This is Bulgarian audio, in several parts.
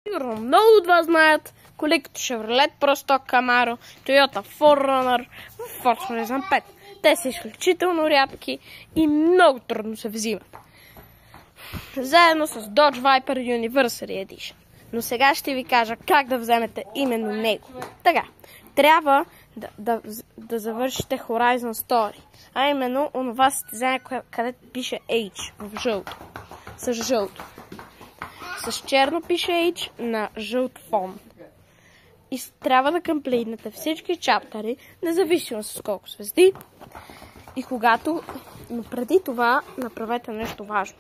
Сигурно много от вас знаят коли като Chevrolet Pro Stock Camaro, Toyota 4Runner, Ford Horizon 5. Те са изключително рядки и много трудно се взимат. Заедно с Dodge Viper Anniversary Edition. Но сега ще ви кажа как да вземете именно него. Така, трябва да завършите Horizon Story, а именно онова състезание, където пише H в жълто. С жълто. С черно пише H на жълт фон. И трябва да комплитнете всички чаптери, независимо с колко звезди. И когато... Но преди това направете нещо важно.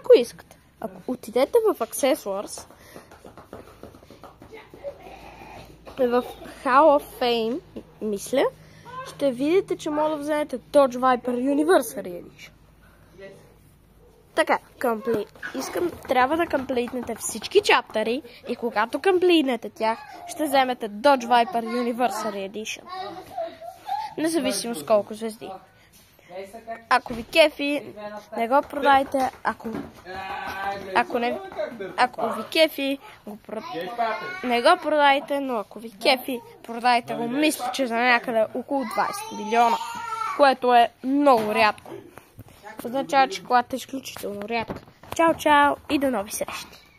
Ако искате. Ако отидете в Accessories, в Hall of Fame, мисля, ще видите, че може да вземете Dodge Viper Anniversary Edition. Така, трябва да комплитнете всички чаптери и когато комплитнете тях, ще вземете Dodge Viper Anniversary Edition. Независимо с колко звезди. Ако ви кефи, не го продайте. Ако ви кефи, не го продайте, но ако ви кефи, продайте го. Мисля, че за някъде около 20 милиона, което е много рядко. Означава, че колата е изключително рядка. Чао, чао и до нови срещи!